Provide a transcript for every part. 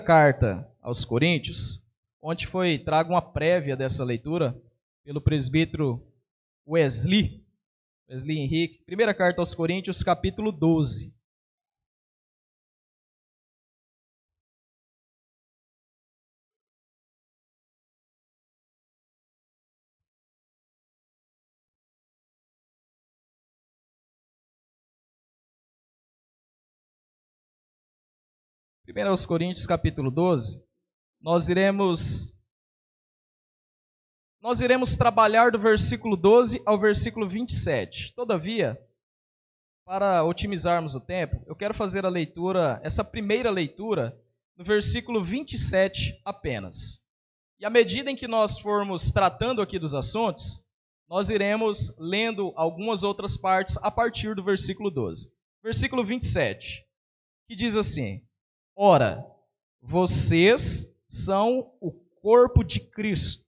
Carta aos Coríntios, onde foi trago uma prévia dessa leitura pelo presbítero Wesley Henrique. Primeira carta aos Coríntios, capítulo 12. Primeiro aos Coríntios, capítulo 12. Nós iremos trabalhar do versículo 12 ao versículo 27. Todavia, para otimizarmos o tempo, eu quero fazer essa primeira leitura, no versículo 27 apenas. E à medida em que nós formos tratando aqui dos assuntos, nós iremos lendo algumas outras partes a partir do versículo 12. Versículo 27, que diz assim: Ora, vocês são o corpo de Cristo,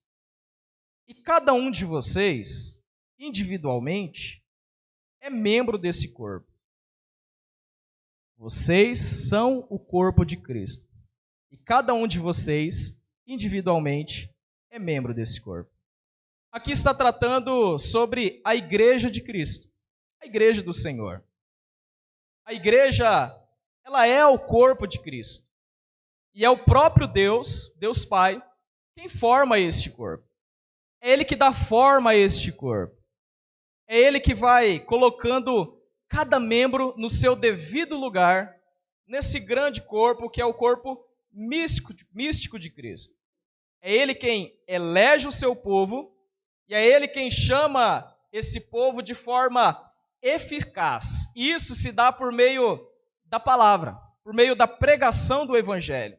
e cada um de vocês, individualmente, é membro desse corpo. Vocês são o corpo de Cristo, e cada um de vocês, individualmente, é membro desse corpo. Aqui está tratando sobre a igreja de Cristo, a igreja do Senhor. A igreja, ela é o corpo de Cristo. E é o próprio Deus, Deus Pai, quem forma este corpo. É Ele que dá forma a este corpo. É Ele que vai colocando cada membro no seu devido lugar, nesse grande corpo que é o corpo místico de Cristo. É Ele quem elege o seu povo e é Ele quem chama esse povo de forma eficaz. Isso se dá por meio da palavra, por meio da pregação do Evangelho.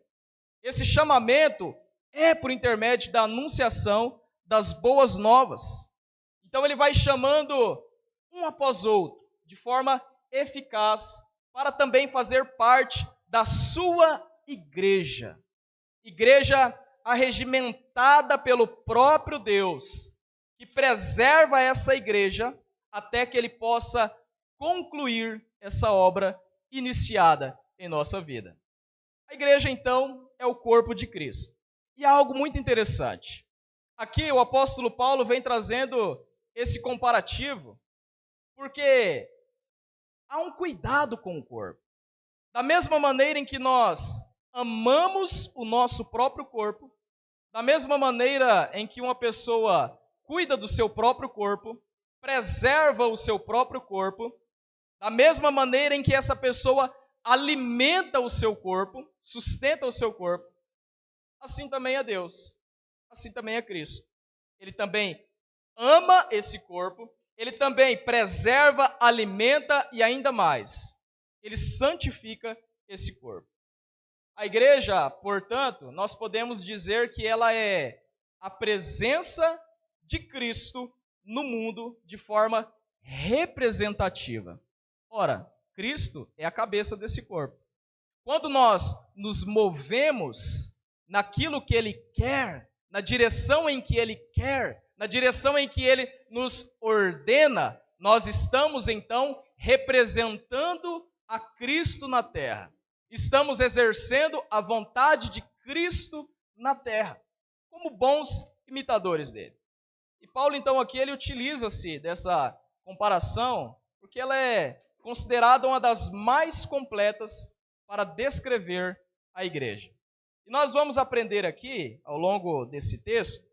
Esse chamamento é por intermédio da anunciação das boas novas. Então ele vai chamando um após outro, de forma eficaz, para também fazer parte da sua igreja. Igreja arregimentada pelo próprio Deus, que preserva essa igreja até que Ele possa concluir essa obra iniciada em nossa vida. A igreja, então, é o corpo de Cristo. E há algo muito interessante. Aqui o apóstolo Paulo vem trazendo esse comparativo, porque há um cuidado com o corpo. Da mesma maneira em que nós amamos o nosso próprio corpo, da mesma maneira em que uma pessoa cuida do seu próprio corpo, preserva o seu próprio corpo, da mesma maneira em que essa pessoa alimenta o seu corpo, sustenta o seu corpo, assim também é Deus, assim também é Cristo. Ele também ama esse corpo, ele também preserva, alimenta e ainda mais, ele santifica esse corpo. A igreja, portanto, nós podemos dizer que ela é a presença de Cristo no mundo de forma representativa. Ora, Cristo é a cabeça desse corpo. Quando nós nos movemos naquilo que Ele quer, na direção em que Ele quer, na direção em que Ele nos ordena, nós estamos então representando a Cristo na terra. Estamos exercendo a vontade de Cristo na terra, como bons imitadores dele. E Paulo, então, aqui ele utiliza-se dessa comparação, porque ela é considerada uma das mais completas para descrever a igreja. E nós vamos aprender aqui, ao longo desse texto,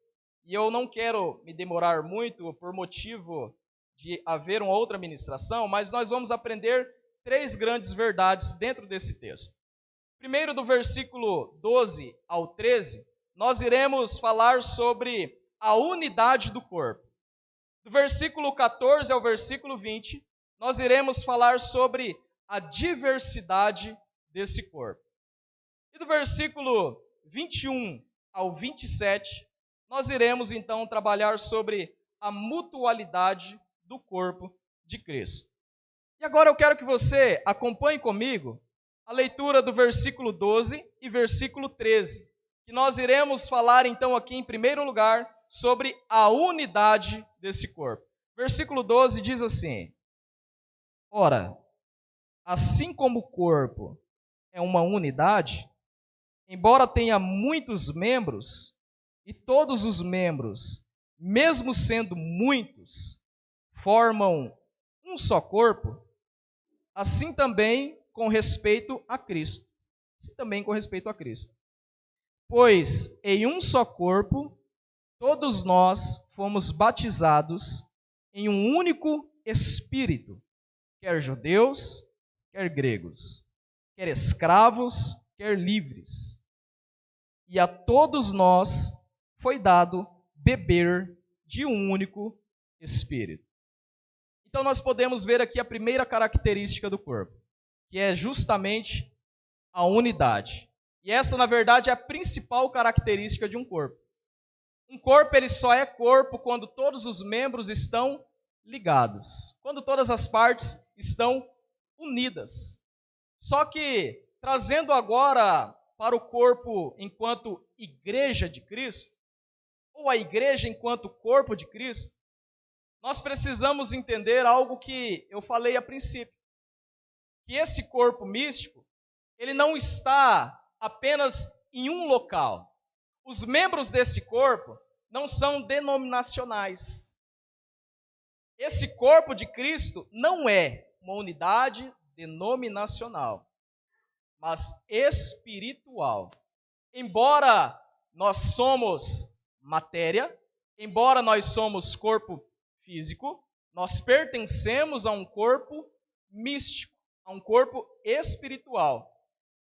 e eu não quero me demorar muito por motivo de haver uma outra ministração, mas nós vamos aprender 3 grandes verdades dentro desse texto. Primeiro, do versículo 12 ao 13, nós iremos falar sobre a unidade do corpo. Do versículo 14 ao versículo 20, nós iremos falar sobre a diversidade desse corpo. E do versículo 21 ao 27, nós iremos então trabalhar sobre a mutualidade do corpo de Cristo. E agora eu quero que você acompanhe comigo a leitura do versículo 12 e versículo 13, que nós iremos falar então aqui em primeiro lugar sobre a unidade desse corpo. Versículo 12 diz assim: Ora, assim como o corpo é uma unidade, embora tenha muitos membros, e todos os membros, mesmo sendo muitos, formam um só corpo, assim também com respeito a Cristo. Assim também com respeito a Cristo. Pois em um só corpo, todos nós fomos batizados em um único Espírito, quer judeus, quer gregos, quer escravos, quer livres. E a todos nós foi dado beber de um único Espírito. Então nós podemos ver aqui a primeira característica do corpo, que é justamente a unidade. E essa, na verdade, é a principal característica de um corpo. Um corpo, ele só é corpo quando todos os membros estão ligados, quando todas as partes estão unidas. Só que, trazendo agora para o corpo enquanto igreja de Cristo, ou a igreja enquanto corpo de Cristo, nós precisamos entender algo que eu falei a princípio. Que esse corpo místico, ele não está apenas em um local. Os membros desse corpo não são denominacionais. Esse corpo de Cristo não é uma unidade denominacional, mas espiritual. Embora nós somos matéria, embora nós somos corpo físico, nós pertencemos a um corpo místico, a um corpo espiritual.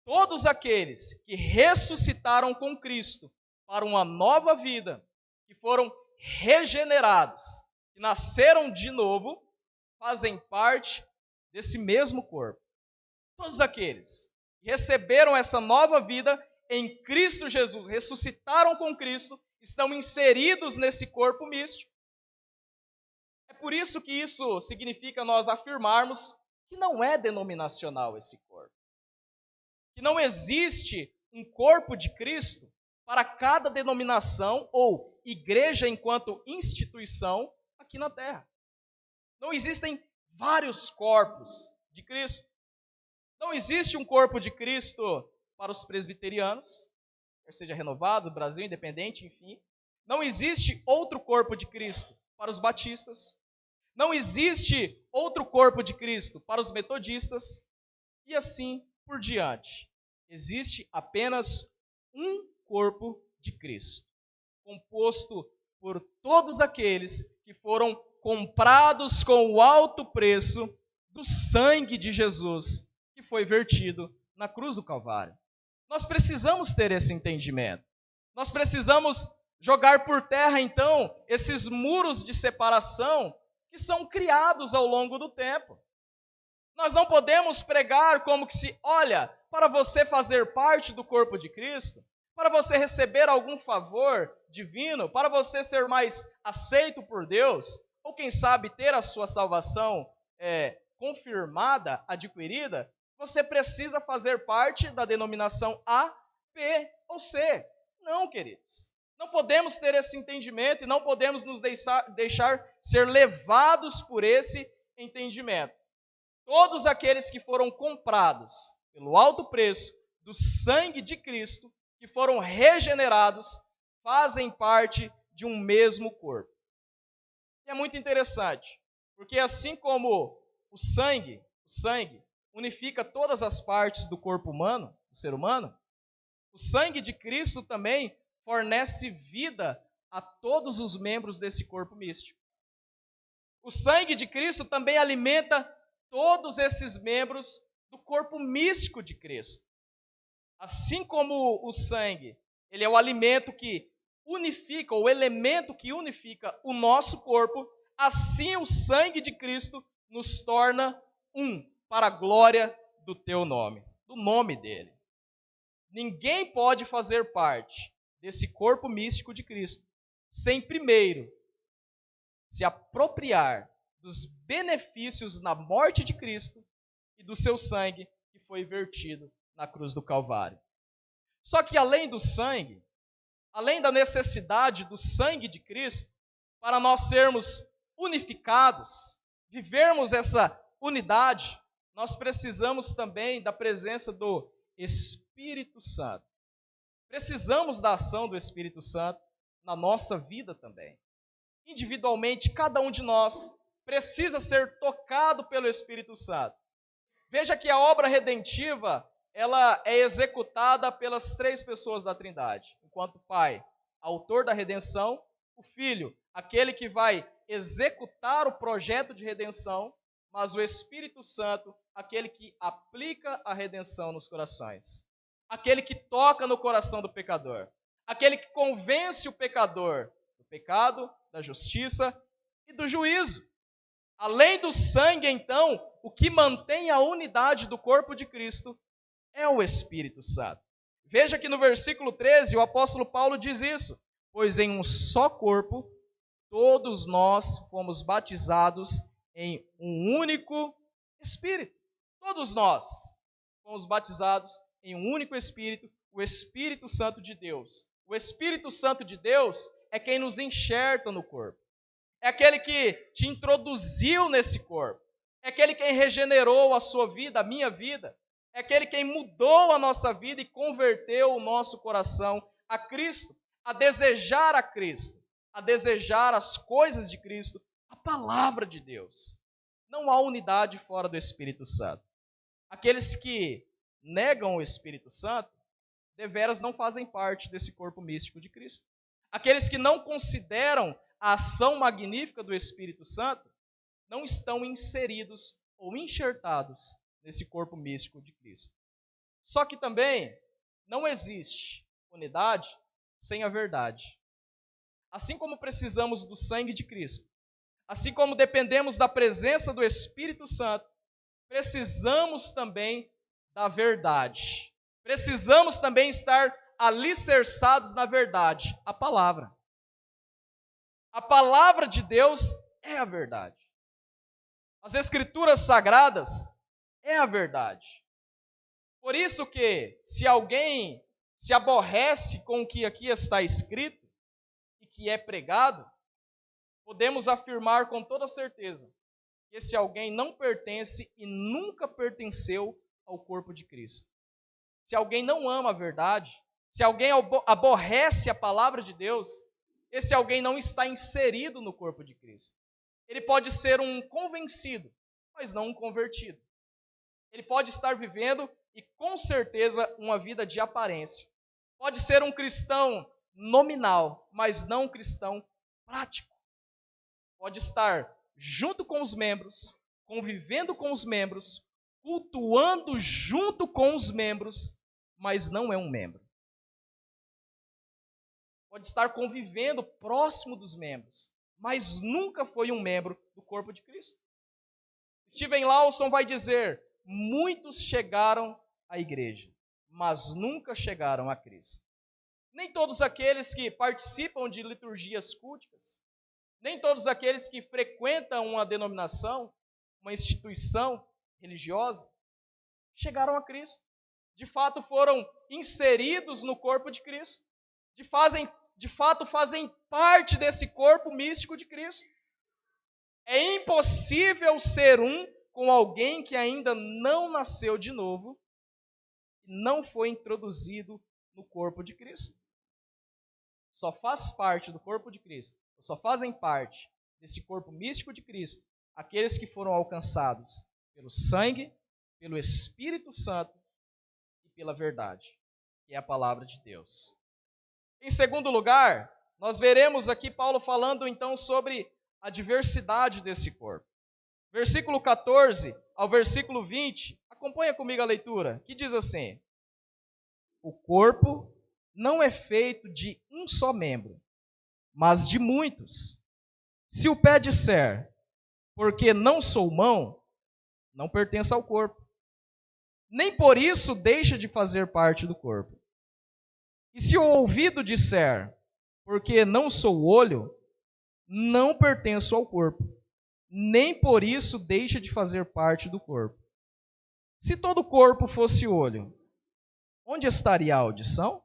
Todos aqueles que ressuscitaram com Cristo para uma nova vida, que foram regenerados, que nasceram de novo, fazem parte desse mesmo corpo. Todos aqueles que receberam essa nova vida em Cristo Jesus, ressuscitaram com Cristo, estão inseridos nesse corpo místico. É por isso que isso significa nós afirmarmos que não é denominacional esse corpo. Que não existe um corpo de Cristo para cada denominação ou igreja enquanto instituição aqui na Terra. Não existem vários corpos de Cristo. Não existe um corpo de Cristo para os presbiterianos, quer seja renovado, Brasil independente, enfim. Não existe outro corpo de Cristo para os batistas. Não existe outro corpo de Cristo para os metodistas. E assim por diante. Existe apenas um corpo de Cristo, composto por todos aqueles que foram comprados com o alto preço do sangue de Jesus, que foi vertido na cruz do Calvário. Nós precisamos ter esse entendimento. Nós precisamos jogar por terra, então, esses muros de separação que são criados ao longo do tempo. Nós não podemos pregar como que se, olha, para você fazer parte do corpo de Cristo, para você receber algum favor divino, para você ser mais aceito por Deus, ou quem sabe ter a sua salvação confirmada, adquirida, você precisa fazer parte da denominação A, B ou C. Não, queridos. Não podemos ter esse entendimento e não podemos nos deixar ser levados por esse entendimento. Todos aqueles que foram comprados pelo alto preço do sangue de Cristo, que foram regenerados, fazem parte de um mesmo corpo. E é muito interessante, porque assim como o sangue unifica todas as partes do corpo humano, do ser humano, o sangue de Cristo também fornece vida a todos os membros desse corpo místico. O sangue de Cristo também alimenta todos esses membros do corpo místico de Cristo. Assim como o sangue, ele é o alimento que unifica, o elemento que unifica o nosso corpo, assim o sangue de Cristo nos torna um, para a glória do teu nome, do nome dele. Ninguém pode fazer parte desse corpo místico de Cristo sem primeiro se apropriar dos benefícios na morte de Cristo e do seu sangue que foi vertido na cruz do Calvário. Só que além do sangue, além da necessidade do sangue de Cristo, para nós sermos unificados, vivermos essa unidade, nós precisamos também da presença do Espírito Santo. precisamos da ação do Espírito Santo na nossa vida também. Individualmente, cada um de nós precisa ser tocado pelo Espírito Santo. Veja que a obra redentiva, ela é executada pelas três pessoas da Trindade. Enquanto o Pai, autor da redenção, o Filho, aquele que vai executar o projeto de redenção, mas o Espírito Santo, aquele que aplica a redenção nos corações. Aquele que toca no coração do pecador. Aquele que convence o pecador do pecado, da justiça e do juízo. Além do sangue, então, o que mantém a unidade do corpo de Cristo é o Espírito Santo. Veja que no versículo 13 o apóstolo Paulo diz isso: pois em um só corpo todos nós fomos batizados em um único Espírito. Todos nós fomos batizados em um único Espírito, o Espírito Santo de Deus. O Espírito Santo de Deus é quem nos enxerta no corpo. É aquele que te introduziu nesse corpo. É aquele quem regenerou a sua vida, a minha vida. É aquele quem mudou a nossa vida e converteu o nosso coração a Cristo, a desejar a Cristo, a desejar as coisas de Cristo, a palavra de Deus. Não há unidade fora do Espírito Santo. Aqueles que negam o Espírito Santo, deveras não fazem parte desse corpo místico de Cristo. Aqueles que não consideram a ação magnífica do Espírito Santo, não estão inseridos ou enxertados nesse corpo místico de Cristo. Só que também não existe unidade sem a verdade. Assim como precisamos do sangue de Cristo, assim como dependemos da presença do Espírito Santo, precisamos também da verdade. Precisamos também estar alicerçados na verdade, a palavra. A palavra de Deus é a verdade. As Escrituras Sagradas é a verdade. Por isso que, se alguém se aborrece com o que aqui está escrito e que é pregado, podemos afirmar com toda certeza que esse alguém não pertence e nunca pertenceu ao corpo de Cristo. Se alguém não ama a verdade, se alguém aborrece a palavra de Deus, esse alguém não está inserido no corpo de Cristo. Ele pode ser um convencido, mas não um convertido. Ele pode estar vivendo, e com certeza, uma vida de aparência. Pode ser um cristão nominal, mas não um cristão prático. Pode estar junto com os membros, convivendo com os membros, cultuando junto com os membros, mas não é um membro. Pode estar convivendo próximo dos membros, mas nunca foi um membro do corpo de Cristo. Steven Lawson vai dizer: muitos chegaram à igreja, mas nunca chegaram a Cristo. Nem todos aqueles que participam de liturgias culticas, nem todos aqueles que frequentam uma denominação, uma instituição religiosa, chegaram a Cristo. De fato, foram inseridos no corpo de Cristo. De fato, fazem parte desse corpo místico de Cristo. É impossível ser um com alguém que ainda não nasceu de novo e não foi introduzido no corpo de Cristo. Só faz parte do corpo de Cristo, só fazem parte desse corpo místico de Cristo aqueles que foram alcançados pelo sangue, pelo Espírito Santo e pela verdade, que é a palavra de Deus. Em segundo lugar, nós veremos aqui Paulo falando então sobre a diversidade desse corpo. Versículo 14 ao versículo 20, acompanha comigo a leitura, que diz assim: o corpo não é feito de um só membro, mas de muitos. Se o pé disser, porque não sou mão, não pertence ao corpo, nem por isso deixa de fazer parte do corpo. E se o ouvido disser, porque não sou olho, não pertenço ao corpo, nem por isso deixa de fazer parte do corpo. Se todo o corpo fosse olho, onde estaria a audição?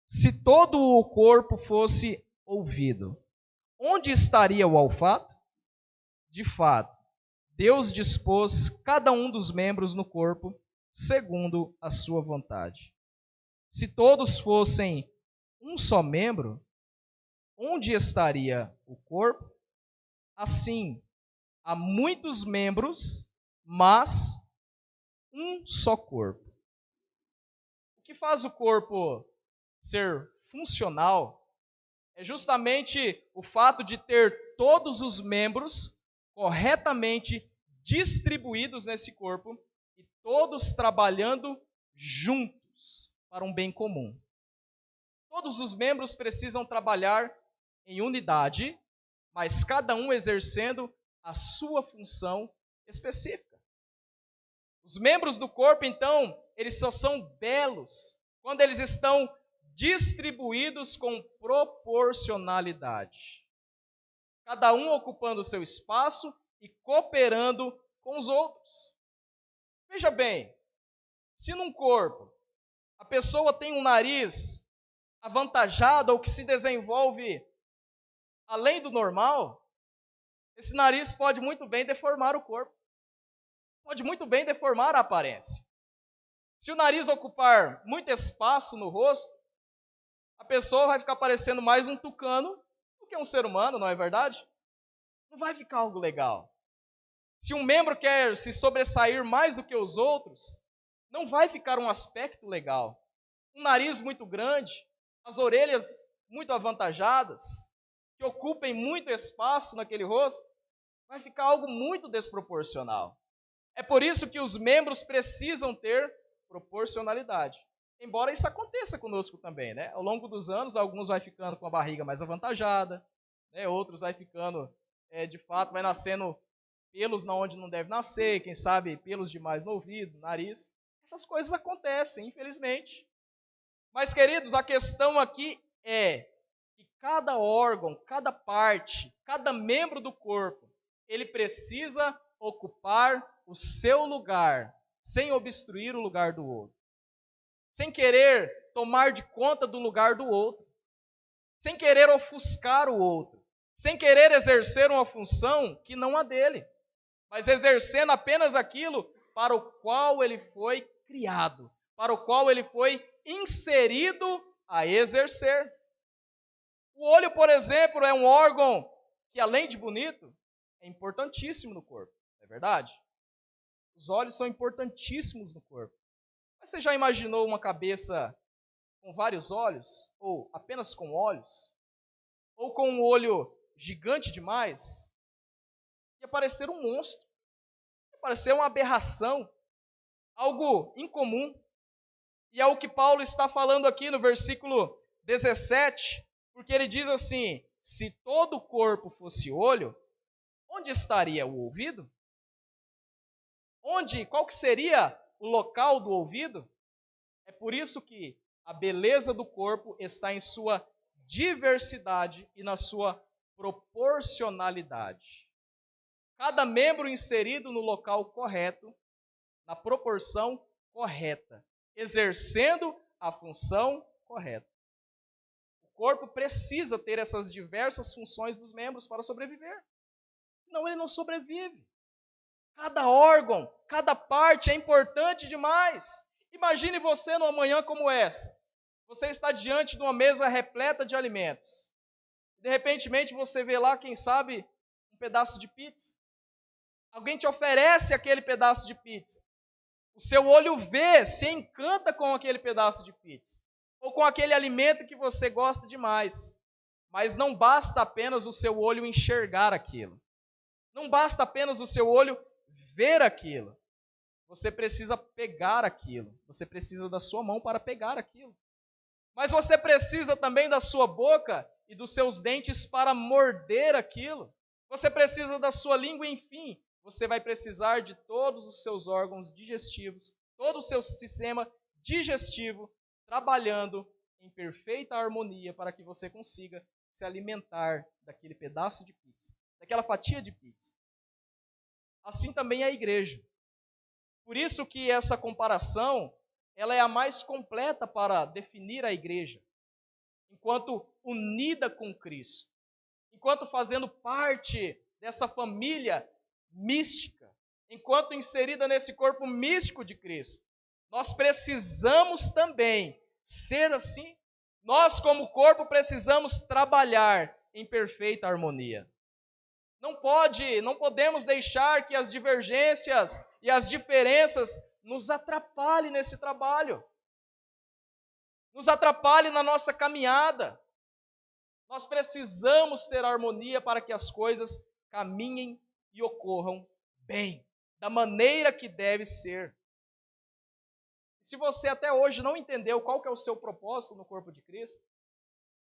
Se todo o corpo fosse ouvido, onde estaria o olfato? De fato, Deus dispôs cada um dos membros no corpo segundo a sua vontade. Se todos fossem um só membro, onde estaria o corpo? Assim, há muitos membros, mas um só corpo. O que faz o corpo ser funcional é justamente o fato de ter todos os membros corretamente distribuídos nesse corpo e todos trabalhando juntos para um bem comum. Todos os membros precisam trabalhar em unidade, mas cada um exercendo a sua função específica. Os membros do corpo, então, eles só são belos quando eles estão distribuídos com proporcionalidade. Cada um ocupando o seu espaço e cooperando com os outros. Veja bem, se num corpo a pessoa tem um nariz avantajado ou que se desenvolve além do normal, esse nariz pode muito bem deformar o corpo. Pode muito bem deformar a aparência. Se o nariz ocupar muito espaço no rosto, a pessoa vai ficar parecendo mais um tucano do que um ser humano, não é verdade? Não vai ficar algo legal. Se um membro quer se sobressair mais do que os outros, não vai ficar um aspecto legal. Um nariz muito grande, as orelhas muito avantajadas, que ocupem muito espaço naquele rosto, vai ficar algo muito desproporcional. É por isso que os membros precisam ter proporcionalidade. Embora isso aconteça conosco também, né? Ao longo dos anos, alguns vai ficando com a barriga mais avantajada, né? Outros vai ficando, de fato, vai nascendo pelos na onde não deve nascer, quem sabe pelos demais no ouvido, nariz. Essas coisas acontecem, infelizmente. Mas, queridos, a questão aqui é que cada órgão, cada parte, cada membro do corpo, ele precisa ocupar o seu lugar, sem obstruir o lugar do outro. Sem querer tomar de conta do lugar do outro. Sem querer ofuscar o outro. Sem querer exercer uma função que não a dele. Mas exercendo apenas aquilo para o qual ele foi criado. Para o qual ele foi inserido a exercer. O olho, por exemplo, é um órgão que, além de bonito, é importantíssimo no corpo. Não é verdade? Os olhos são importantíssimos no corpo. Mas você já imaginou uma cabeça com vários olhos? Ou apenas com olhos? Ou com um olho gigante demais? Ia parecer um monstro. Ia parecer uma aberração. Algo incomum. E é o que Paulo está falando aqui no versículo 17. Porque ele diz assim: se todo o corpo fosse olho, onde estaria o ouvido? Qual que seria o local do ouvido? É por isso que a beleza do corpo está em sua diversidade e na sua proporcionalidade. Cada membro inserido no local correto, na proporção correta, exercendo a função correta. O corpo precisa ter essas diversas funções dos membros para sobreviver. Senão ele não sobrevive. Cada órgão, cada parte é importante demais. Imagine você numa manhã como essa. Você está diante de uma mesa repleta de alimentos. De repente você vê lá, quem sabe, um pedaço de pizza. Alguém te oferece aquele pedaço de pizza. O seu olho vê, se encanta com aquele pedaço de pizza. Ou com aquele alimento que você gosta demais. Mas não basta apenas o seu olho enxergar aquilo. Não basta apenas o seu olho ver aquilo. Você precisa pegar aquilo. Você precisa da sua mão para pegar aquilo. Mas você precisa também da sua boca e dos seus dentes para morder aquilo. Você precisa da sua língua, enfim. Você vai precisar de todos os seus órgãos digestivos, todo o seu sistema digestivo trabalhando em perfeita harmonia para que você consiga se alimentar daquele pedaço de pizza, daquela fatia de pizza. Assim também é a igreja. Por isso que essa comparação, ela é a mais completa para definir a igreja, enquanto unida com Cristo, enquanto fazendo parte dessa família mística, enquanto inserida nesse corpo místico de Cristo. Nós precisamos também ser assim. Nós, como corpo, precisamos trabalhar em perfeita harmonia. Não podemos deixar que as divergências e as diferenças nos atrapalhem nesse trabalho, nos atrapalhem na nossa caminhada. Nós precisamos ter harmonia para que as coisas caminhem e ocorram bem, da maneira que deve ser. Se você até hoje não entendeu qual que é o seu propósito no corpo de Cristo,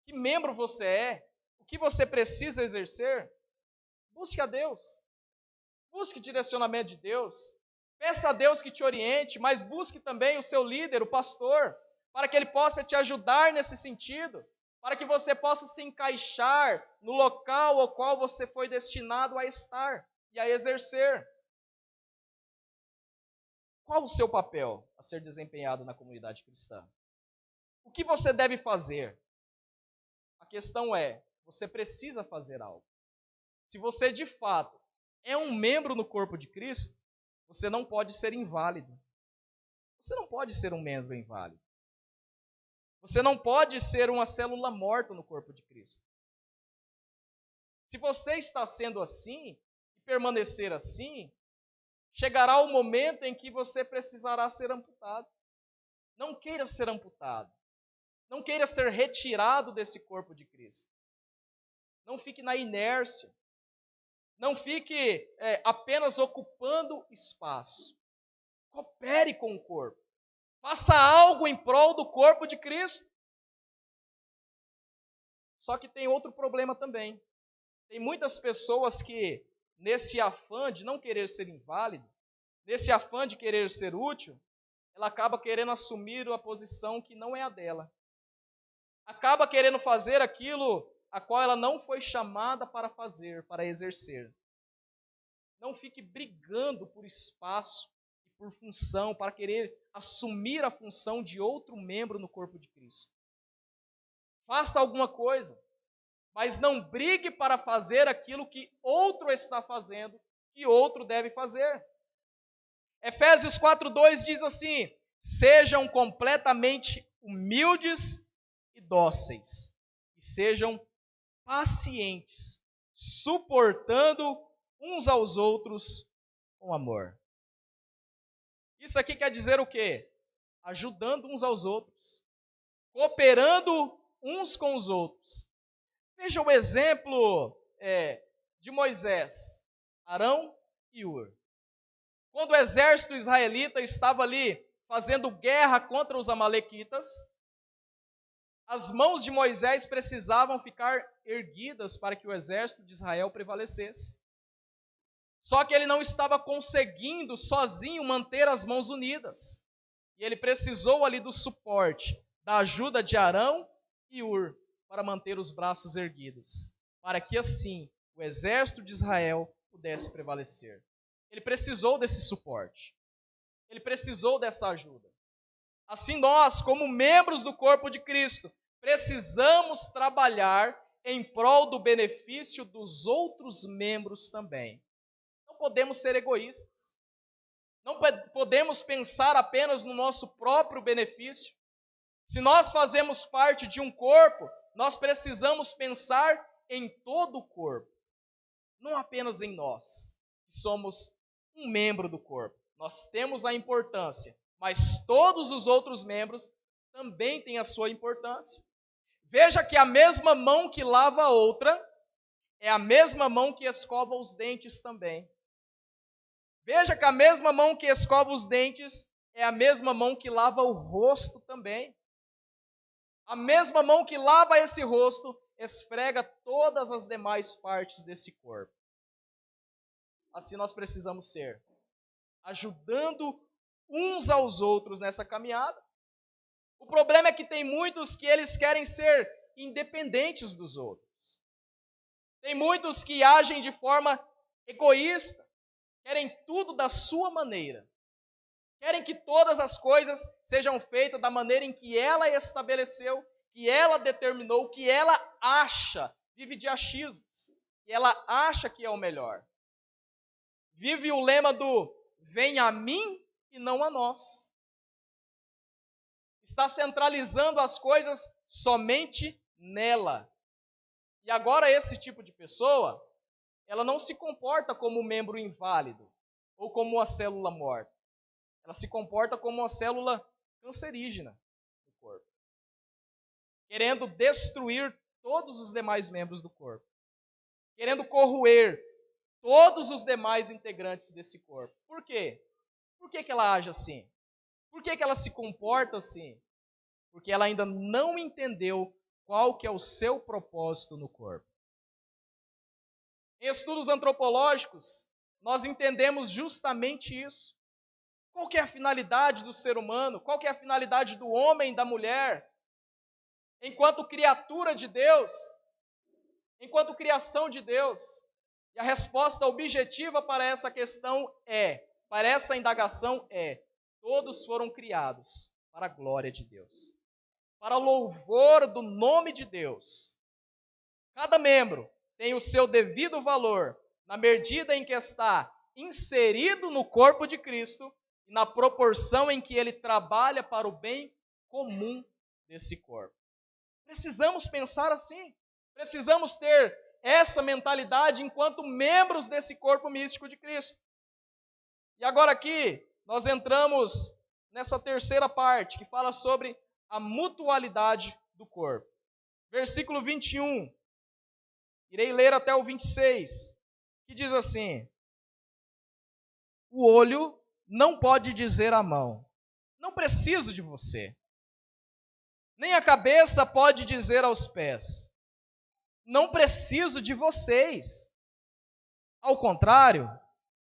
que membro você é, o que você precisa exercer, busque a Deus. Busque direcionamento de Deus. Peça a Deus que te oriente, mas busque também o seu líder, o pastor, para que ele possa te ajudar nesse sentido, para que você possa se encaixar no local ao qual você foi destinado a estar e a exercer. Qual o seu papel a ser desempenhado na comunidade cristã? O que você deve fazer? A questão é, você precisa fazer algo. Se você de fato é um membro no corpo de Cristo, você não pode ser inválido. Você não pode ser um membro inválido. Você não pode ser uma célula morta no corpo de Cristo. Se você está sendo assim, e permanecer assim, chegará o momento em que você precisará ser amputado. Não queira ser amputado. Não queira ser retirado desse corpo de Cristo. Não fique na inércia. Não fique apenas ocupando espaço. Coopere com o corpo. Faça algo em prol do corpo de Cristo. Só que tem outro problema também. Tem muitas pessoas que, nesse afã de não querer ser inválido, nesse afã de querer ser útil, ela acaba querendo assumir uma posição que não é a dela. Acaba querendo fazer aquilo a qual ela não foi chamada para fazer, para exercer. Não fique brigando por espaço e por função, para querer assumir a função de outro membro no corpo de Cristo. Faça alguma coisa, mas não brigue para fazer aquilo que outro está fazendo, que outro deve fazer. Efésios 4:2 diz assim: sejam completamente humildes e dóceis, e sejam pacientes, suportando uns aos outros com amor. Isso aqui quer dizer o quê? Ajudando uns aos outros, cooperando uns com os outros. Veja o exemplo de Moisés, Arão e Hur. Quando o exército israelita estava ali fazendo guerra contra os amalequitas, as mãos de Moisés precisavam ficar erguidas para que o exército de Israel prevalecesse. Só que ele não estava conseguindo sozinho manter as mãos unidas. E ele precisou ali do suporte, da ajuda de Arão e Hur, para manter os braços erguidos, para que assim o exército de Israel pudesse prevalecer. Ele precisou desse suporte. Ele precisou dessa ajuda. Assim nós, como membros do corpo de Cristo, precisamos trabalhar em prol do benefício dos outros membros também. Não podemos ser egoístas. Não podemos pensar apenas no nosso próprio benefício. Se nós fazemos parte de um corpo, nós precisamos pensar em todo o corpo. Não apenas em nós, que somos um membro do corpo. Nós temos a importância, mas todos os outros membros também têm a sua importância. Veja que a mesma mão que lava a outra é a mesma mão que escova os dentes também. Veja que a mesma mão que escova os dentes é a mesma mão que lava o rosto também. A mesma mão que lava esse rosto esfrega todas as demais partes desse corpo. Assim nós precisamos ser, ajudando uns aos outros nessa caminhada. O problema é que tem muitos que eles querem ser independentes dos outros. Tem muitos que agem de forma egoísta, querem tudo da sua maneira. Querem que todas as coisas sejam feitas da maneira em que ela estabeleceu, que ela determinou, que ela acha, vive de achismos, e ela acha que é o melhor. Vive o lema do vem a mim e não a nós. está centralizando as coisas somente nela. E agora esse tipo de pessoa, ela não se comporta como um membro inválido ou como uma célula morta. Ela se comporta como uma célula cancerígena do corpo, querendo destruir todos os demais membros do corpo, querendo corroer todos os demais integrantes desse corpo. Por quê? Por que ela age assim? Por que ela se comporta assim? Porque ela ainda não entendeu qual que é o seu propósito no corpo. Em estudos antropológicos, nós entendemos justamente isso. Qual que é a finalidade do ser humano? Qual que é a finalidade do homem e da mulher? Enquanto criatura de Deus, enquanto criação de Deus. E a resposta objetiva para essa questão para essa indagação todos foram criados para a glória de Deus, para o louvor do nome de Deus. Cada membro tem o seu devido valor na medida em que está inserido no corpo de Cristo e na proporção em que ele trabalha para o bem comum desse corpo. Precisamos pensar assim. Precisamos ter essa mentalidade enquanto membros desse corpo místico de Cristo. E agora aqui, nós entramos nessa terceira parte, que fala sobre a mutualidade do corpo. Versículo 21, irei ler até o 26, que diz assim: o olho não pode dizer à mão, não preciso de você. Nem a cabeça pode dizer aos pés, não preciso de vocês. Ao contrário,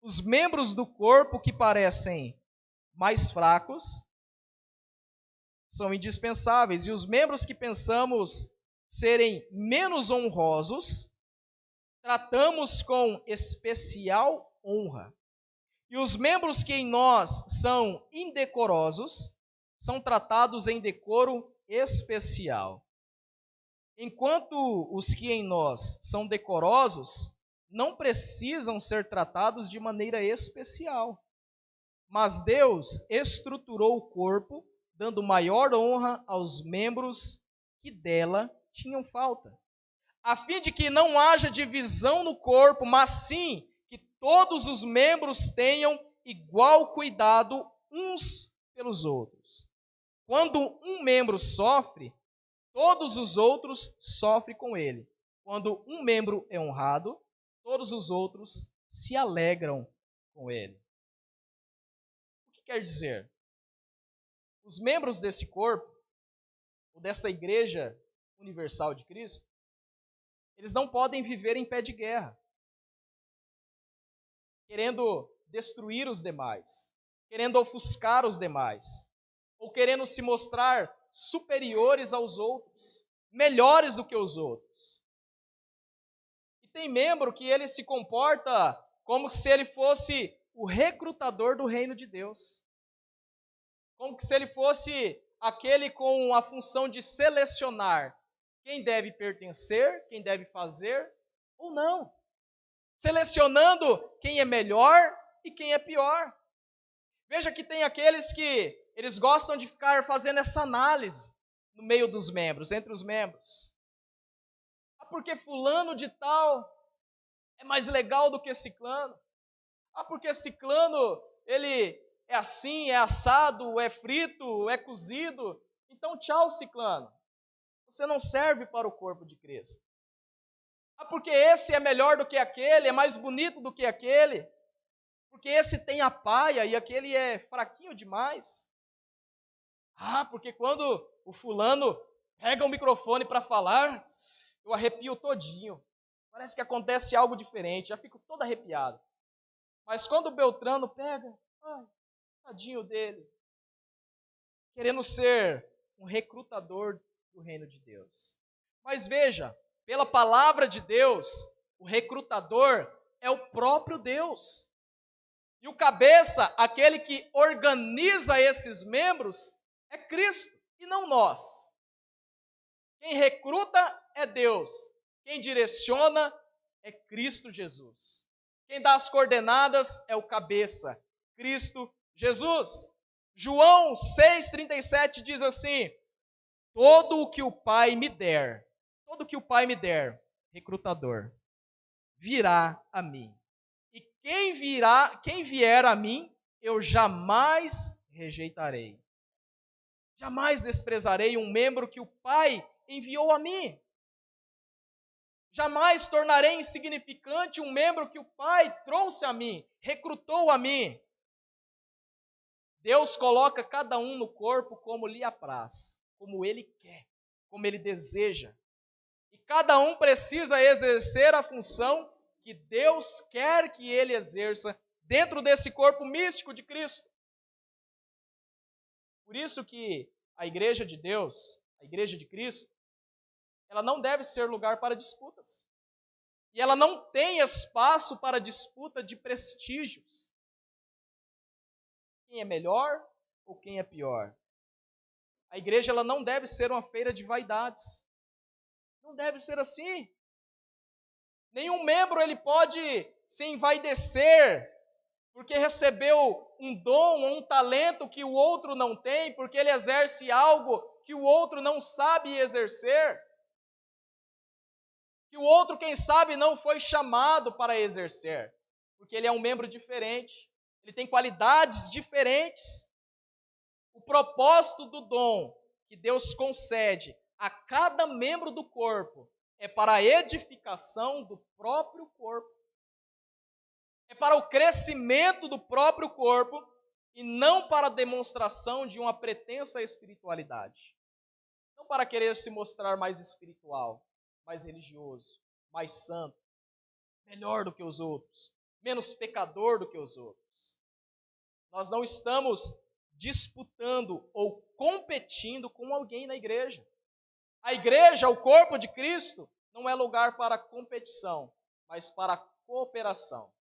os membros do corpo que parecem mais fracos são indispensáveis, e os membros que pensamos serem menos honrosos, tratamos com especial honra. E os membros que em nós são indecorosos, são tratados em decoro especial. Enquanto os que em nós são decorosos, não precisam ser tratados de maneira especial. Mas Deus estruturou o corpo, dando maior honra aos membros que dela tinham falta, a fim de que não haja divisão no corpo, mas sim que todos os membros tenham igual cuidado uns pelos outros. Quando um membro sofre, todos os outros sofrem com ele. Quando um membro é honrado, todos os outros se alegram com ele. O que quer dizer? Os membros desse corpo, ou dessa igreja universal de Cristo, eles não podem viver em pé de guerra, querendo destruir os demais, querendo ofuscar os demais, ou querendo se mostrar superiores aos outros, melhores do que os outros. E tem membro que ele se comporta como se ele fosse o recrutador do reino de Deus, como se ele fosse aquele com a função de selecionar quem deve pertencer, quem deve fazer ou não, selecionando quem é melhor e quem é pior. Veja que tem aqueles que eles gostam de ficar fazendo essa análise no meio dos membros, entre os membros. Ah, porque fulano de tal é mais legal do que ciclano. Ah, porque ciclano, ele é assim, é assado, é frito, é cozido. Então tchau, ciclano. Você não serve para o corpo de Cristo. Ah, porque esse é melhor do que aquele, é mais bonito do que aquele. Porque esse tem a paia e aquele é fraquinho demais. Ah, porque quando o fulano pega o microfone para falar, eu arrepio todinho. Parece que acontece algo diferente, já fico todo arrepiado. Mas quando o Beltrano pega, ai, tadinho dele, querendo ser um recrutador do reino de Deus. Mas veja, pela palavra de Deus, o recrutador é o próprio Deus. E o cabeça, aquele que organiza esses membros, é Cristo e não nós. Quem recruta é Deus. Quem direciona é Cristo Jesus. Quem dá as coordenadas é o cabeça, Cristo Jesus. João 6,37 diz assim: todo o que o Pai me der, recrutador, virá a mim. E quem vier a mim, eu jamais rejeitarei. Jamais desprezarei um membro que o Pai enviou a mim. Jamais tornarei insignificante um membro que o Pai trouxe a mim, recrutou a mim. Deus coloca cada um no corpo como lhe apraz, como Ele quer, como Ele deseja. E cada um precisa exercer a função que Deus quer que ele exerça dentro desse corpo místico de Cristo. Por isso que a igreja de Deus, a igreja de Cristo, ela não deve ser lugar para disputas. E ela não tem espaço para disputa de prestígios. Quem é melhor ou quem é pior? A igreja ela não deve ser uma feira de vaidades. Não deve ser assim. Nenhum membro ele pode se envaidecer porque recebeu um dom ou um talento que o outro não tem, porque ele exerce algo que o outro não sabe exercer. Que o outro, quem sabe, não foi chamado para exercer, porque ele é um membro diferente, ele tem qualidades diferentes. O propósito do dom que Deus concede a cada membro do corpo é para a edificação do próprio corpo. É para o crescimento do próprio corpo e não para a demonstração de uma pretensa espiritualidade. Não para querer se mostrar mais espiritual, mais religioso, mais santo, melhor do que os outros, menos pecador do que os outros. Nós não estamos disputando ou competindo com alguém na igreja. A igreja, o corpo de Cristo, não é lugar para competição, mas para cooperação.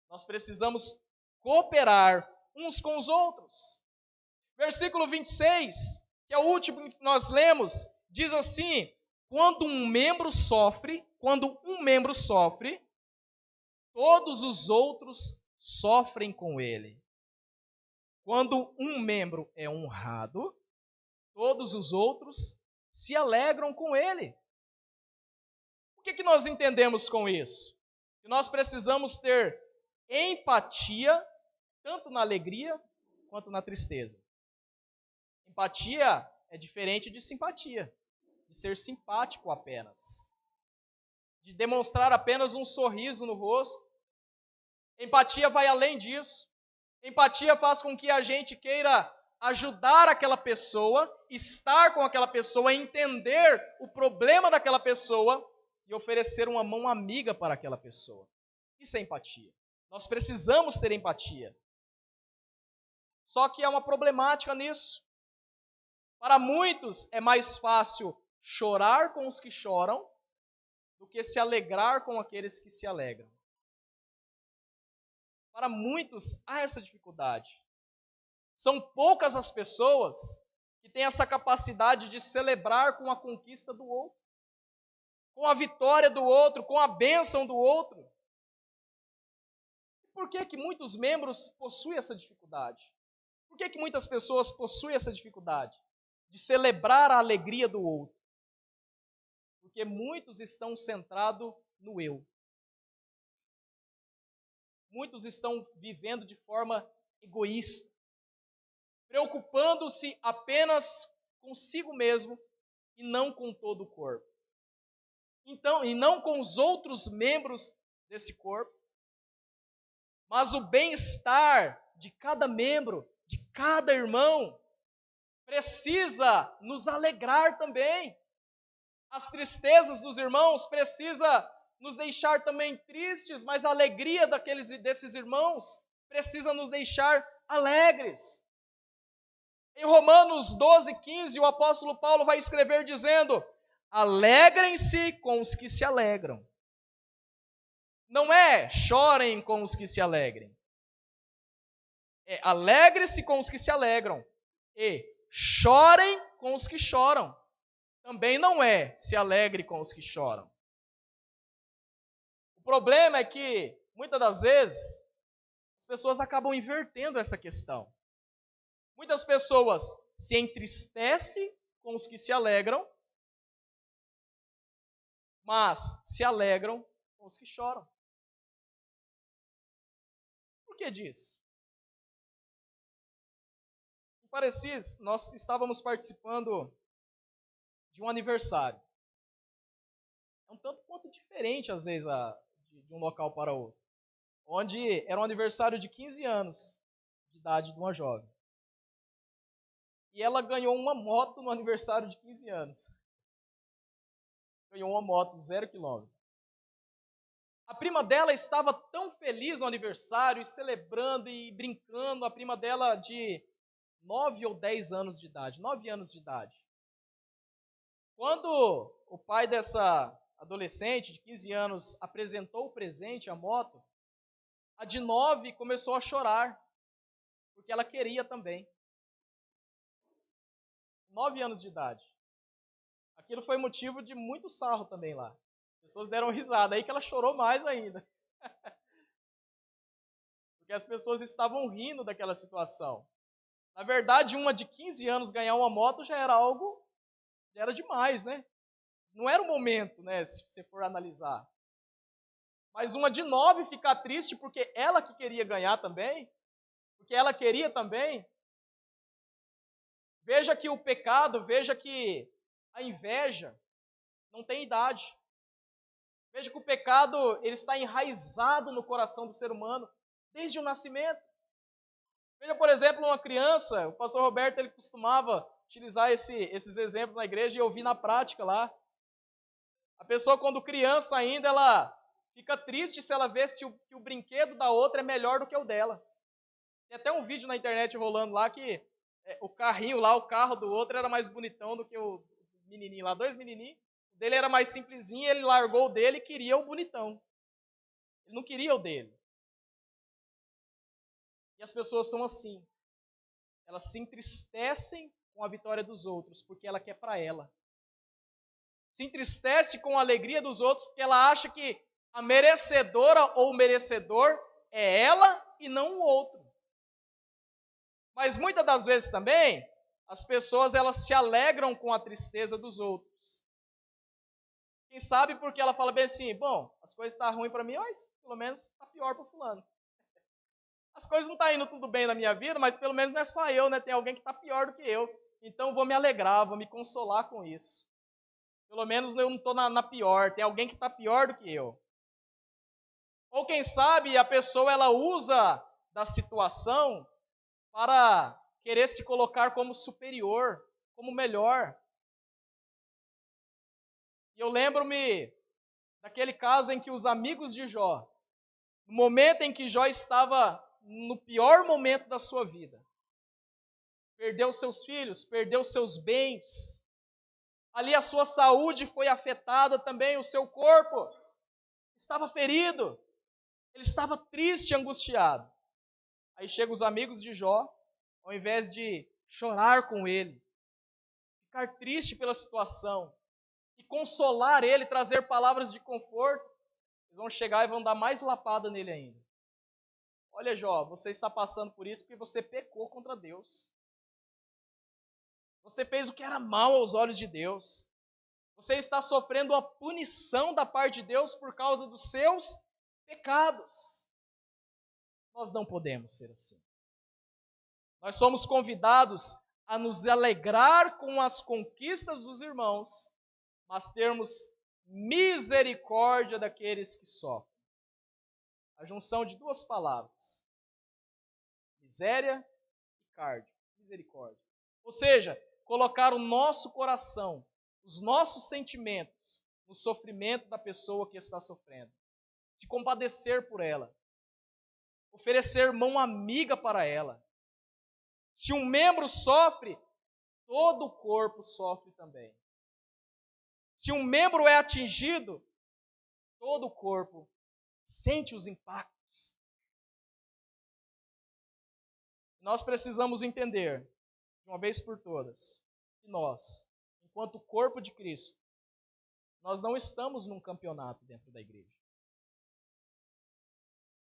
Nós precisamos cooperar uns com os outros. Versículo 26, que é o último que nós lemos, diz assim: quando um membro sofre, todos os outros sofrem com ele. Quando um membro é honrado, todos os outros se alegram com ele. O que nós entendemos com isso? Que nós precisamos ter empatia, tanto na alegria quanto na tristeza. Empatia é diferente de simpatia, de ser simpático apenas, de demonstrar apenas um sorriso no rosto. Empatia vai além disso. Empatia faz com que a gente queira ajudar aquela pessoa, estar com aquela pessoa, entender o problema daquela pessoa e oferecer uma mão amiga para aquela pessoa. Isso é empatia. Nós precisamos ter empatia. Só que há uma problemática nisso. Para muitos é mais fácil chorar com os que choram do que se alegrar com aqueles que se alegram. Para muitos há essa dificuldade. São poucas as pessoas que têm essa capacidade de celebrar com a conquista do outro, com a vitória do outro, com a bênção do outro. Por que muitos membros possuem essa dificuldade? Por que muitas pessoas possuem essa dificuldade de celebrar a alegria do outro? Porque muitos estão centrados no eu. Muitos estão vivendo de forma egoísta, preocupando-se apenas consigo mesmo e não com todo o corpo. Então, e não com os outros membros desse corpo. Mas o bem-estar de cada membro, de cada irmão, precisa nos alegrar também. As tristezas dos irmãos precisa nos deixar também tristes, mas a alegria desses irmãos precisa nos deixar alegres. Em Romanos 12:15, o apóstolo Paulo vai escrever dizendo: alegrem-se com os que se alegram. Não é chorem com os que se alegrem. É alegre-se com os que se alegram. E chorem com os que choram. Também não é se alegre com os que choram. O problema é que, muitas das vezes, as pessoas acabam invertendo essa questão. Muitas pessoas se entristecem com os que se alegram, mas se alegram com os que choram. Por que disso? Em Parecis, nós estávamos participando de um aniversário. É um tanto quanto diferente, às vezes, de um local para outro. Onde era um aniversário de 15 anos de idade de uma jovem. E ela ganhou uma moto no aniversário de 15 anos. Ganhou uma moto, 0 quilômetro. A prima dela estava tão feliz no aniversário, e celebrando e brincando. A prima dela de 9 ou 10 anos de idade, 9 anos de idade. Quando o pai dessa adolescente de 15 anos apresentou o presente, a moto, a de 9 começou a chorar, porque ela queria também. 9 anos de idade. Aquilo foi motivo de muito sarro também lá. As pessoas deram risada, aí que ela chorou mais ainda. Porque as pessoas estavam rindo daquela situação. Na verdade, uma de 15 anos ganhar uma moto já era algo, já era demais, né? Não era o momento, né, se você for analisar. Mas uma de 9 ficar triste porque ela que queria ganhar também, porque ela queria também. Veja que o pecado, veja que a inveja não tem idade. Veja que o pecado ele está enraizado no coração do ser humano desde o nascimento. Veja, por exemplo, uma criança, o pastor Roberto ele costumava utilizar esses exemplos na igreja e eu vi na prática lá. A pessoa, quando criança ainda, ela fica triste se ela vê que o brinquedo da outra é melhor do que o dela. Tem até um vídeo na internet rolando lá que o carrinho lá, o carro do outro era mais bonitão do que o menininho lá, 2 menininhos. O dele era mais simplesinho, ele largou o dele e queria o bonitão. Ele não queria o dele. E as pessoas são assim. Elas se entristecem com a vitória dos outros, porque ela quer para ela. Se entristece com a alegria dos outros, porque ela acha que a merecedora ou o merecedor é ela e não o outro. Mas muitas das vezes também, as pessoas elas se alegram com a tristeza dos outros. Quem sabe porque ela fala bem assim, bom, as coisas estão ruins para mim, mas pelo menos está pior para fulano. As coisas não estão indo tudo bem na minha vida, mas pelo menos não é só eu, né? Tem alguém que está pior do que eu. Então vou me alegrar, vou me consolar com isso. Pelo menos eu não estou na pior, tem alguém que está pior do que eu. Ou quem sabe a pessoa ela usa da situação para querer se colocar como superior, como melhor. E eu lembro-me daquele caso em que os amigos de Jó, no momento em que Jó estava no pior momento da sua vida, perdeu seus filhos, perdeu seus bens, ali a sua saúde foi afetada também, o seu corpo estava ferido, ele estava triste, angustiado. Aí chegam os amigos de Jó, ao invés de chorar com ele, ficar triste pela situação e consolar ele, trazer palavras de conforto, eles vão chegar e vão dar mais lapada nele ainda. Olha, Jó, você está passando por isso porque você pecou contra Deus. Você fez o que era mal aos olhos de Deus. Você está sofrendo a punição da parte de Deus por causa dos seus pecados. Nós não podemos ser assim. Nós somos convidados a nos alegrar com as conquistas dos irmãos, mas termos misericórdia daqueles que sofrem. A junção de duas palavras. Miséria e cardio. Misericórdia. Ou seja, colocar o nosso coração, os nossos sentimentos, no sofrimento da pessoa que está sofrendo. Se compadecer por ela. Oferecer mão amiga para ela. Se um membro sofre, todo o corpo sofre também. Se um membro é atingido, todo o corpo sente os impactos. Nós precisamos entender, de uma vez por todas, que nós, enquanto corpo de Cristo, nós não estamos num campeonato dentro da igreja.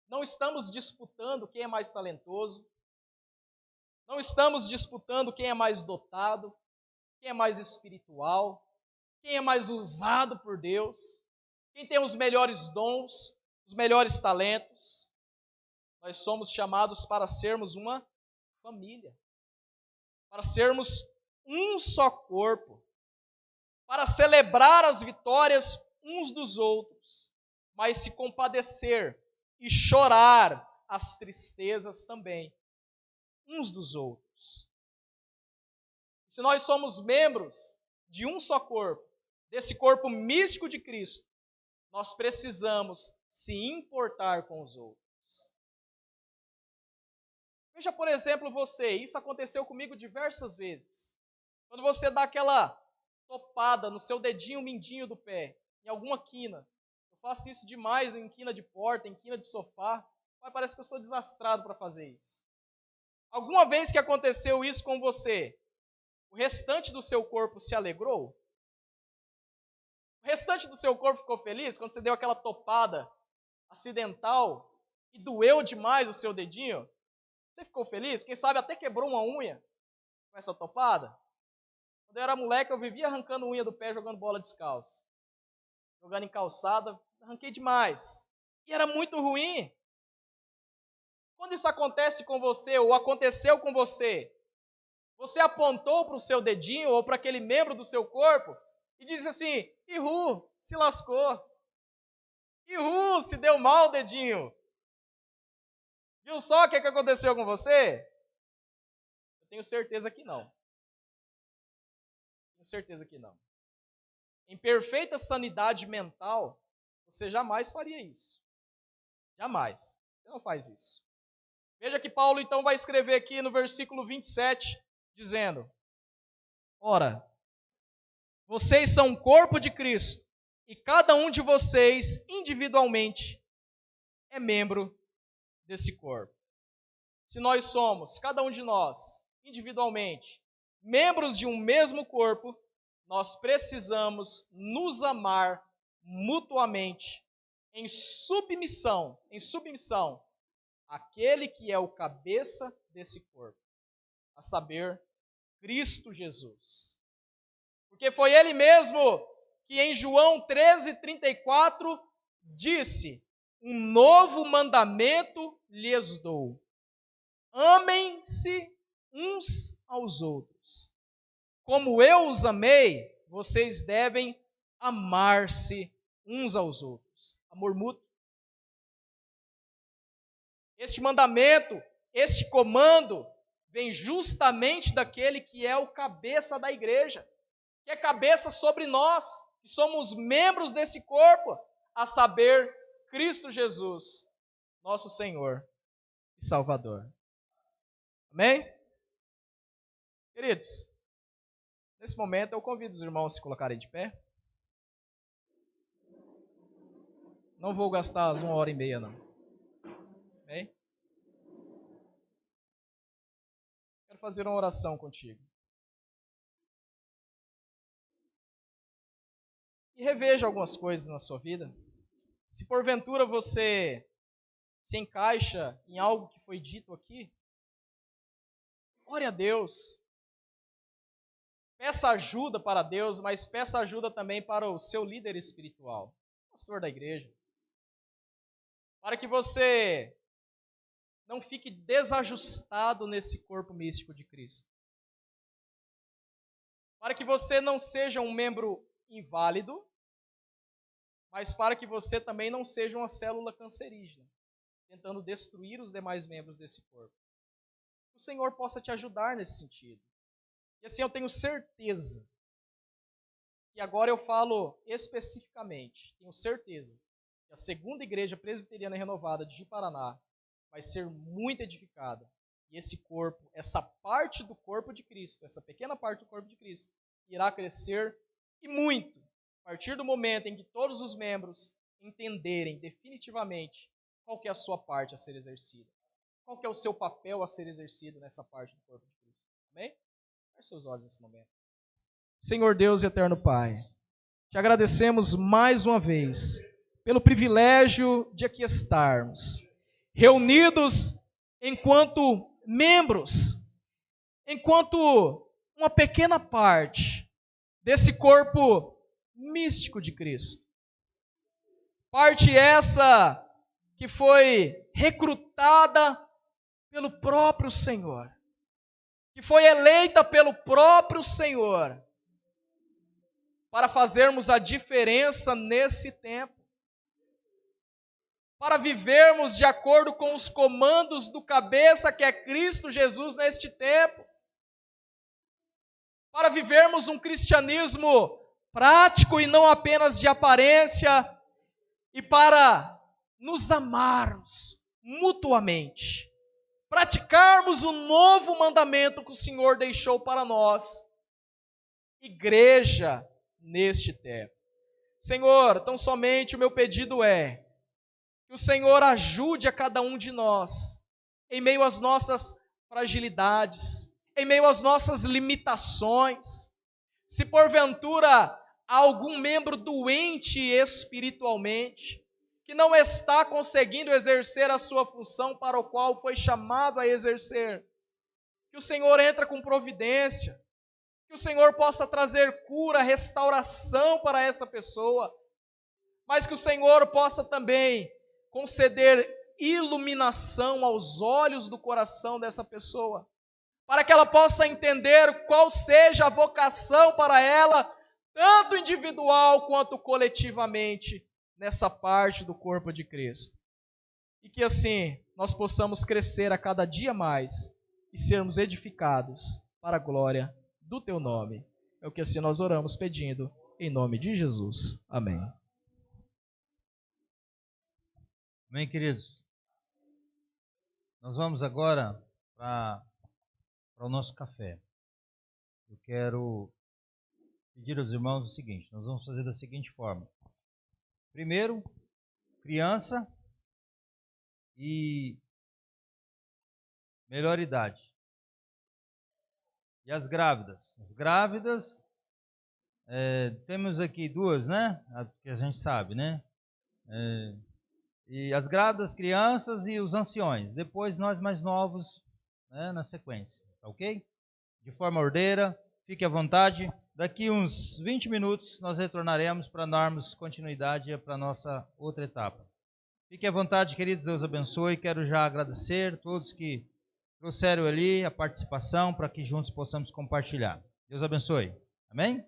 Não estamos disputando quem é mais talentoso. Não estamos disputando quem é mais dotado, quem é mais espiritual, quem é mais usado por Deus, quem tem os melhores dons, os melhores talentos. Nós somos chamados para sermos uma família, para sermos um só corpo, para celebrar as vitórias uns dos outros, mas se compadecer e chorar as tristezas também uns dos outros. Se nós somos membros de um só corpo, desse corpo místico de Cristo, nós precisamos se importar com os outros. Veja, por exemplo, você, isso aconteceu comigo diversas vezes. Quando você dá aquela topada no seu dedinho mindinho do pé, em alguma quina. Eu faço isso demais em quina de porta, em quina de sofá, mas parece que eu sou desastrado para fazer isso. Alguma vez que aconteceu isso com você, o restante do seu corpo se alegrou? O restante do seu corpo ficou feliz quando você deu aquela topada acidental e doeu demais o seu dedinho? Você ficou feliz? Quem sabe até quebrou uma unha com essa topada? Quando eu era moleque, eu vivia arrancando unha do pé, jogando bola descalço. Jogando em calçada, arranquei demais. E era muito ruim. Quando isso acontece com você, ou aconteceu com você, você apontou para o seu dedinho, ou para aquele membro do seu corpo, e disse assim, ihu, se lascou. Ihu, se deu mal o dedinho. Viu só o que aconteceu com você? Eu tenho certeza que não. Tenho certeza que não. Em perfeita sanidade mental, você jamais faria isso. Jamais. Você não faz isso. Veja que Paulo então vai escrever aqui no versículo 27, dizendo, ora, vocês são o corpo de Cristo, e cada um de vocês, individualmente, é membro desse corpo. Se nós somos, cada um de nós, individualmente, membros de um mesmo corpo, nós precisamos nos amar mutuamente em submissão àquele que é o cabeça desse corpo, a saber, Cristo Jesus. Porque foi ele mesmo que em João 13:34 disse, um novo mandamento lhes dou. Amem-se uns aos outros. Como eu os amei, vocês devem amar-se uns aos outros. Amor mútuo. Este mandamento, este comando, vem justamente daquele que é o cabeça da igreja, que é cabeça sobre nós, que somos membros desse corpo, a saber, Cristo Jesus, nosso Senhor e Salvador. Amém? Queridos, nesse momento eu convido os irmãos a se colocarem de pé. Não vou gastar as 1h30, não. Amém? Quero fazer uma oração contigo. E reveja algumas coisas na sua vida. Se porventura você se encaixa em algo que foi dito aqui, ore a Deus. Peça ajuda para Deus, mas peça ajuda também para o seu líder espiritual, pastor da igreja. Para que você não fique desajustado nesse corpo místico de Cristo. Para que você não seja um membro inválido, mas para que você também não seja uma célula cancerígena, tentando destruir os demais membros desse corpo. Que o Senhor possa te ajudar nesse sentido. E assim eu tenho certeza, e agora eu falo especificamente, tenho certeza, que a segunda igreja presbiteriana renovada de Ji-Paraná vai ser muito edificada. E esse corpo, essa parte do corpo de Cristo, essa pequena parte do corpo de Cristo, irá crescer e muito, a partir do momento em que todos os membros entenderem definitivamente qual que é a sua parte a ser exercida. Qual que é o seu papel a ser exercido nessa parte do corpo de Cristo. Amém? Feche seus olhos nesse momento. Senhor Deus e eterno Pai, te agradecemos mais uma vez pelo privilégio de aqui estarmos, reunidos enquanto membros enquanto uma pequena parte desse corpo místico de Cristo. Parte essa que foi recrutada pelo próprio Senhor, que foi eleita pelo próprio Senhor, para fazermos a diferença nesse tempo, para vivermos de acordo com os comandos do cabeça que é Cristo Jesus neste tempo, para vivermos um cristianismo prático e não apenas de aparência, e para nos amarmos mutuamente, praticarmos o novo mandamento que o Senhor deixou para nós, igreja neste tempo. Senhor, tão somente o meu pedido é que o Senhor ajude a cada um de nós, em meio às nossas fragilidades, em meio às nossas limitações. Se porventura há algum membro doente espiritualmente, que não está conseguindo exercer a sua função para o qual foi chamado a exercer, que o Senhor entre com providência, que o Senhor possa trazer cura, restauração para essa pessoa, mas que o Senhor possa também conceder iluminação aos olhos do coração dessa pessoa, para que ela possa entender qual seja a vocação para ela, tanto individual quanto coletivamente, nessa parte do corpo de Cristo. E que assim nós possamos crescer a cada dia mais e sermos edificados para a glória do Teu nome. É o que assim nós oramos pedindo, em nome de Jesus. Amém. Amém, queridos? Nós vamos agora para o nosso café. Eu quero pedir aos irmãos o seguinte: nós vamos fazer da seguinte forma. Primeiro, criança e melhor idade. E as grávidas? As grávidas, temos aqui duas, né? Que a gente sabe, né? E as grávidas, crianças e os anciões. Depois nós mais novos, né, na sequência. Tá ok? De forma ordeira, fique à vontade. Daqui uns 20 minutos nós retornaremos para darmos continuidade para a nossa outra etapa. Fique à vontade, queridos, Deus abençoe. Quero já agradecer a todos que trouxeram ali a participação para que juntos possamos compartilhar. Deus abençoe. Amém?